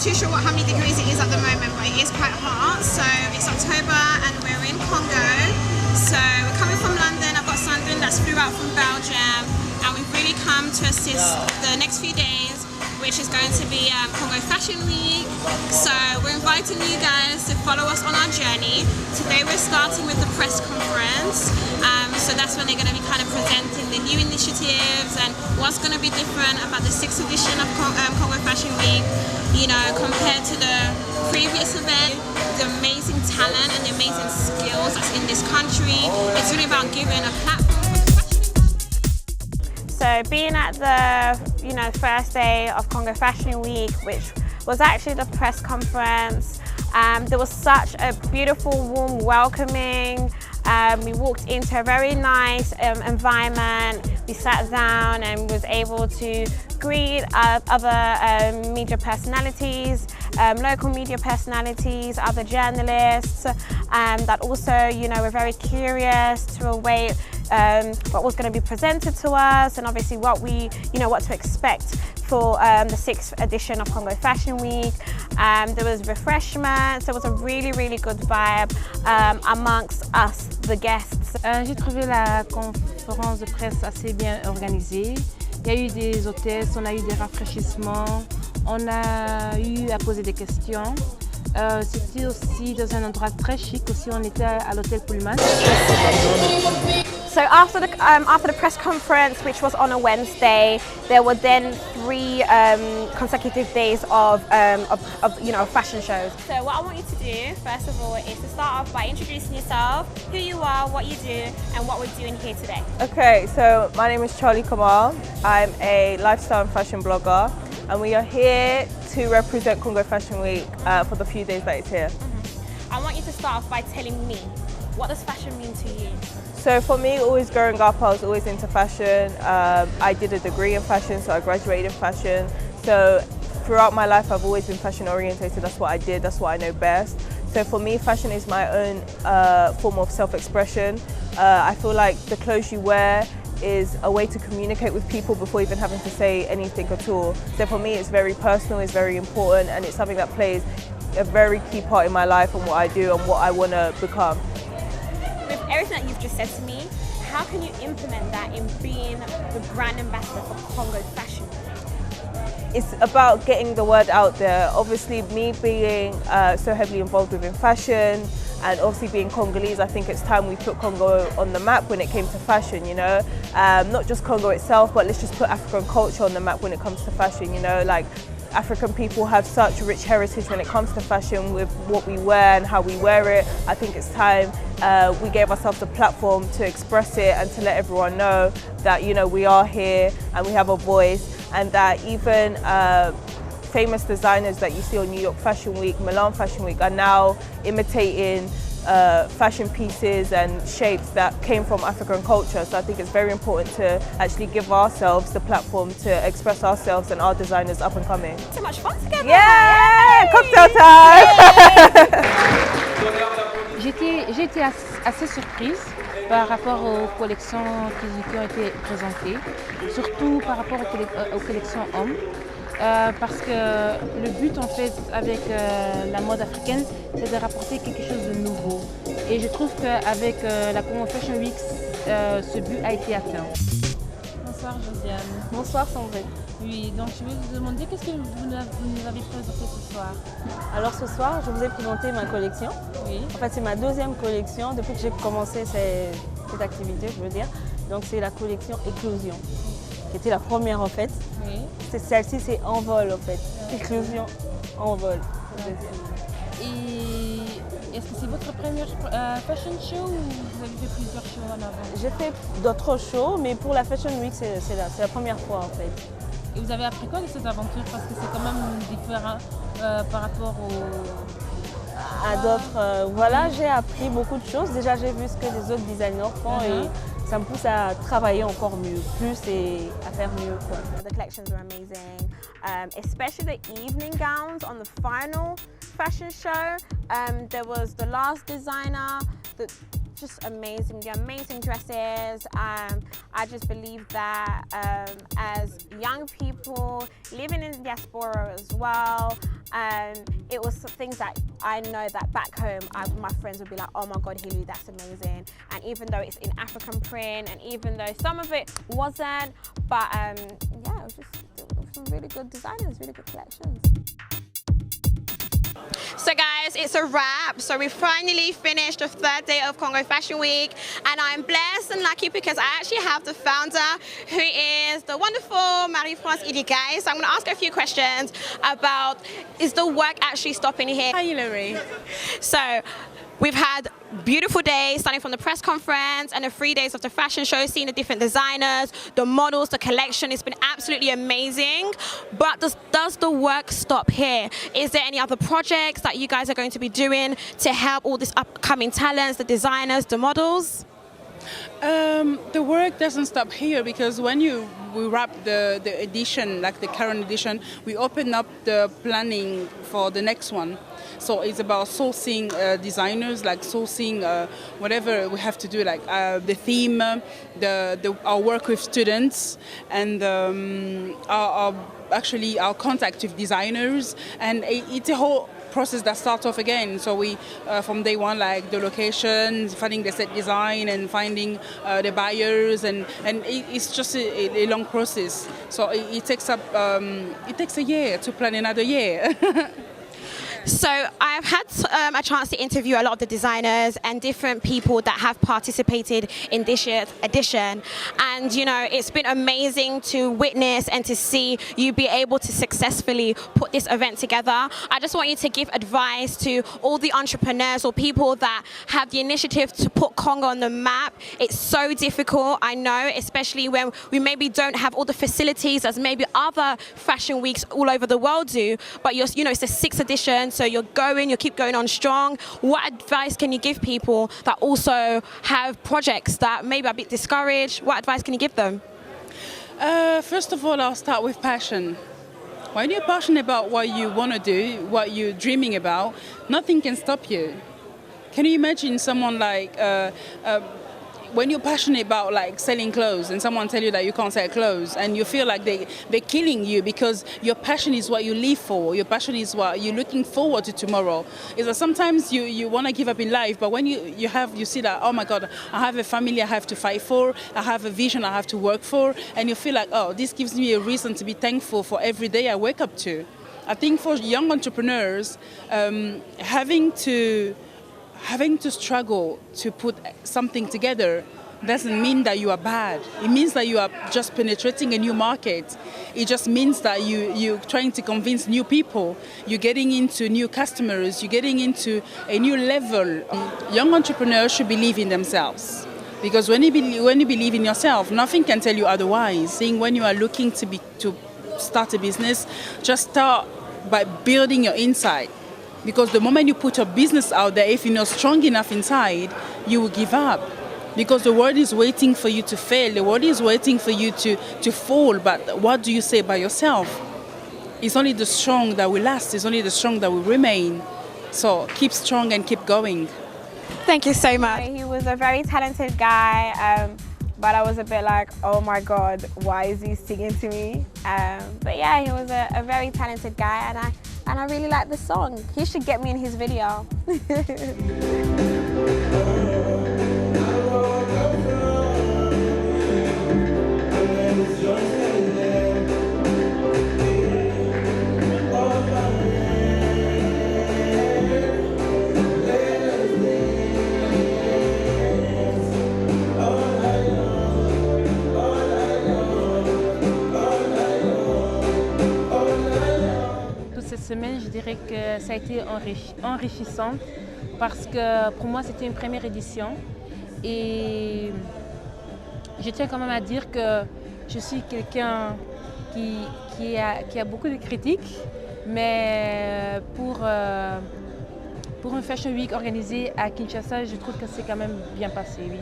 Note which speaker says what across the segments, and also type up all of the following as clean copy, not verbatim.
Speaker 1: not too sure how many degrees it is at the moment, but it is quite hot. So it's October and we're in Congo. So we're coming from London. I've got Sandrine that's flew out from Belgium, and we've really come to assist the next few days, which is going to be Congo Fashion Week. So we're inviting you guys to follow us on our journey. Today we're starting with the press conference. So that's when they're going to be kind of presenting the new initiatives and what's going to be different about the 6th edition of Congo Fashion Week, you know, compared to the previous event. The amazing talent and the amazing skills that's in this country. It's really about giving a platform for fashion.
Speaker 2: So being at the first day of Congo Fashion Week, which was actually the press conference, there was such a beautiful, warm welcoming. We walked into a very nice environment. We sat down and was able to greet other media personalities, local media personalities, other journalists that also, were very curious to await what was going to be presented to us, and obviously what to expect for the 6th edition of Congo Fashion Week. There was refreshments, there was a really, really good vibe amongst us, the guests.
Speaker 3: J'ai trouvé la conférence de presse assez bien organisée. Il y a eu des hôtesses, on a eu des rafraîchissements, on a eu à poser des questions. C'était aussi dans un endroit très chic, aussi on était à l'hôtel Pullman.
Speaker 2: So after the press conference, which was on a Wednesday, there were then 3 consecutive days of fashion shows. So what I want you to do, first of all, is to start off by introducing yourself, who you are, what you do, and what we're doing here today.
Speaker 4: Okay, so my name is Charlie Kamal. I'm a lifestyle and fashion blogger, and we are here to represent Congo Fashion Week for the few days that it's here.
Speaker 2: I want you to start off by telling me, what does fashion mean to you?
Speaker 4: So for me, always growing up, I was always into fashion. I did a degree in fashion, so I graduated in fashion. So throughout my life, I've always been fashion orientated. That's what I did, that's what I know best. So for me, fashion is my own form of self-expression. I feel like the clothes you wear is a way to communicate with people before even having to say anything at all. So for me, it's very personal, it's very important, and it's something that plays a very key part in my life and what I do and what I want to become.
Speaker 2: With everything that you've just said to me, how can you implement that in being the brand ambassador for Congo Fashion?
Speaker 4: It's about getting the word out there. Obviously, me being so heavily involved within fashion and obviously being Congolese, I think it's time we put Congo on the map when it came to fashion, Not just Congo itself, but let's just put African culture on the map when it comes to fashion, Like African people have such rich heritage when it comes to fashion with what we wear and how we wear it. I think it's time we gave ourselves a platform to express it and to let everyone know that, we are here and we have a voice, and that even famous designers that you see on New York Fashion Week, Milan Fashion Week are now imitating fashion pieces and shapes that came from African culture. So I think it's very important to actually give ourselves the platform to express ourselves and our designers up and coming.
Speaker 2: So much fun together!
Speaker 4: Yeah! Yay! Cocktail time!
Speaker 3: J'ai été assez surprise par rapport aux collections qui ont été présentées, surtout par rapport aux collections hommes. Parce que le but en fait avec la mode africaine, c'est de rapporter quelque chose de nouveau. Et je trouve qu'avec la Congo Fashion Week, ce but a été atteint. Bonsoir Josiane.
Speaker 5: Bonsoir Sandrine.
Speaker 3: Oui, donc je vais vous demander qu'est-ce que vous nous avez présenté ce soir.
Speaker 5: Alors ce soir, je vous ai présenté ma collection.
Speaker 3: Oui.
Speaker 5: En fait, c'est ma 2e collection depuis que j'ai commencé cette activité, je veux dire. Donc c'est la collection Éclosion, qui était la première en fait.
Speaker 3: Oui.
Speaker 5: Celle-ci, c'est Envol en fait. Éclosion, Envol.
Speaker 3: Et est-ce que c'est votre première fashion show ou vous avez fait plusieurs shows en avant?
Speaker 5: J'ai fait d'autres shows, mais pour la Fashion Week, c'est la première fois en fait.
Speaker 3: Et vous avez appris quoi de cette aventure? Parce que c'est quand même différent par rapport
Speaker 5: à d'autres. Voilà, j'ai appris beaucoup de choses. Déjà, j'ai vu ce que les autres designers font et ça me pousse à travailler encore mieux, plus et à faire mieux, quoi.
Speaker 2: The collections were amazing, especially the evening gowns on the final fashion show. There was the last designer that just amazing. The amazing dresses. I just believe that as young people living in the diaspora as well, it was things that I know that back home, my friends would be like, oh my God, Hilary, that's amazing. And even though it's in African print, and even though some of it wasn't, but yeah, it was just some really good designers, really good collections.
Speaker 1: So guys, it's a wrap. So we finally finished the third day of Congo Fashion Week, and I'm blessed and lucky because I actually have the founder, who is the wonderful Marie-France Idigai. So I'm going to ask her a few questions about, is the work actually stopping here?
Speaker 6: Hi Hilary.
Speaker 1: So we've had beautiful days starting from the press conference and the 3 days of the fashion show, seeing the different designers, the models, the collection. It's been absolutely amazing. But does the work stop here? Is there any other projects that you guys are going to be doing to help all these upcoming talents, the designers, the models?
Speaker 6: The work doesn't stop here, because when we wrap the edition, like the current edition, we open up the planning for the next one. So it's about sourcing designers, like sourcing whatever we have to do, like the theme, our work with students, and our contact with designers, and it's a whole process that starts off again. So we, from day one, like the location, finding the set design, and finding the buyers, and it's just a long process. So it takes a year to plan another year.
Speaker 1: So I've had a chance to interview a lot of the designers and different people that have participated in this year's edition, and you know, it's been amazing to witness and to see you be able to successfully put this event together. I just want you to give advice to all the entrepreneurs or people that have the initiative to put Congo on the map. It's so difficult, I know, especially when we maybe don't have all the facilities as maybe other fashion weeks all over the world do, but it's the 6th edition. So you keep going on strong. What advice can you give people that also have projects that maybe are a bit discouraged? What advice can you give them?
Speaker 6: First of all, I'll start with passion. When you're passionate about what you want to do, what you're dreaming about, nothing can stop you. Can you imagine someone like, when you're passionate about like selling clothes and someone tell you that you can't sell clothes, and you feel like they're killing you because your passion is what you live for, your passion is what you're looking forward to tomorrow. Is that sometimes you want to give up in life, but when you see that, oh my God, I have a family I have to fight for, I have a vision I have to work for, and you feel like, oh, this gives me a reason to be thankful for every day I wake up to. I think for young entrepreneurs, having to struggle to put something together doesn't mean that you are bad. It means that you are just penetrating a new market. It just means that you're trying to convince new people. You're getting into new customers. You're getting into a new level. Young entrepreneurs should believe in themselves. Because when you believe in yourself, nothing can tell you otherwise. When you are looking to start a business, just start by building your inside. Because the moment you put your business out there, if you're not strong enough inside, you will give up. Because the world is waiting for you to fail. The world is waiting for you to fall. But what do you say by yourself? It's only the strong that will last. It's only the strong that will remain. So keep strong and keep going.
Speaker 1: Thank you so much.
Speaker 2: He was a very talented guy, but I was a bit like, oh my God, why is he singing to me? But yeah, he was a very talented guy, and I really like the song. He should get me in his video.
Speaker 3: Cette semaine, je dirais que ça a été enrichissante parce que pour moi, c'était une première édition et je tiens quand même à dire que je suis quelqu'un qui a beaucoup de critiques, mais pour une Fashion Week organisée à Kinshasa, je trouve que c'est quand même bien passé, oui.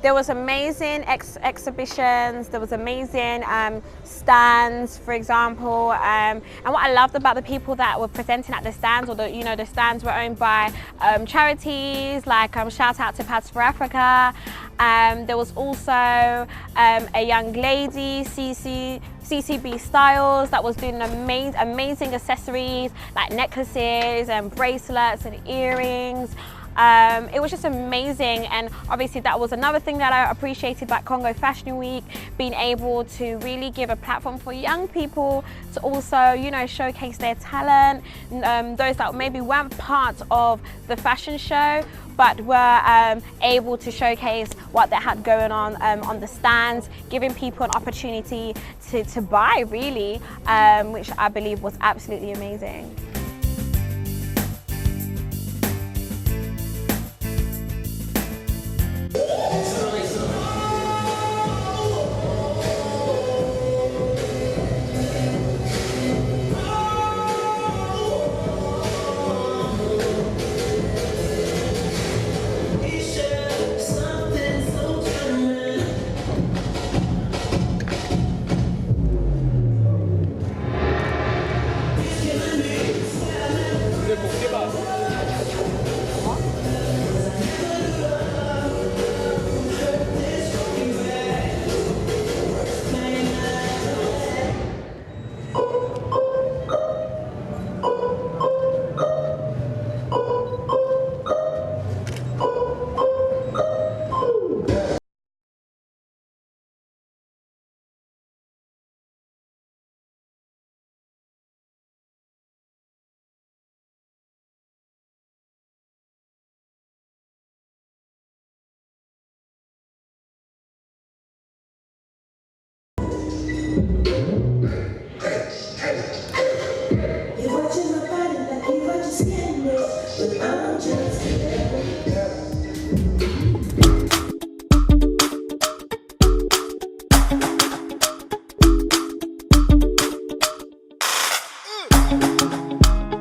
Speaker 2: There was amazing exhibitions, there was amazing stands, for example, and what I loved about the people that were presenting at the stands, or the stands were owned by charities, like shout out to Pads for Africa. There was also a young lady, CCB Styles, that was doing amazing accessories like necklaces and bracelets and earrings. It was just amazing, and obviously that was another thing that I appreciated about Congo Fashion Week, being able to really give a platform for young people to also, showcase their talent, those that maybe weren't part of the fashion show but were able to showcase what they had going on the stands, giving people an opportunity to buy, really, which I believe was absolutely amazing.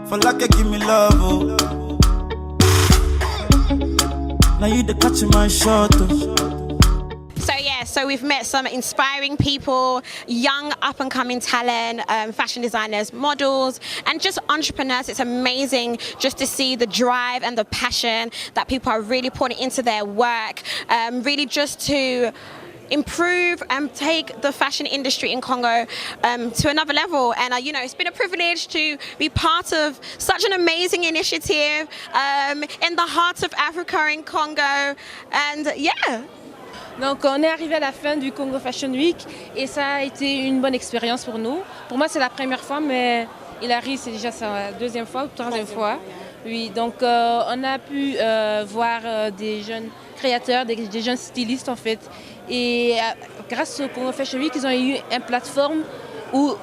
Speaker 7: For like you give me love, oh. Now you the catch my shot, oh.
Speaker 1: So we've met some inspiring people, young up-and-coming talent, fashion designers, models, and just entrepreneurs. It's amazing just to see the drive and the passion that people are really putting into their work, really just to improve and take the fashion industry in Congo to another level. And it's been a privilege to be part of such an amazing initiative in the heart of Africa, in Congo. And yeah.
Speaker 3: Donc on est arrivé à la fin du Congo Fashion Week et ça a été une bonne expérience pour nous. Pour moi c'est la première fois, mais Hilary c'est déjà sa deuxième fois ou troisième fois. Oui, donc on a pu voir des jeunes créateurs, des jeunes stylistes en fait. Et grâce au Congo Fashion Week, ils ont eu une plateforme où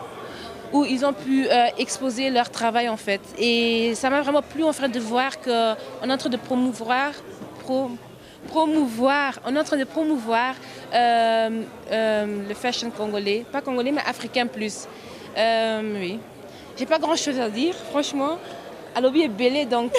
Speaker 3: ils ont pu exposer leur travail en fait. Et ça m'a vraiment plu en fait de voir qu'on est en train de promouvoir le fashion congolais, pas congolais mais africain plus. Oui. J'ai pas grand chose à dire, franchement. Alobi est belé donc.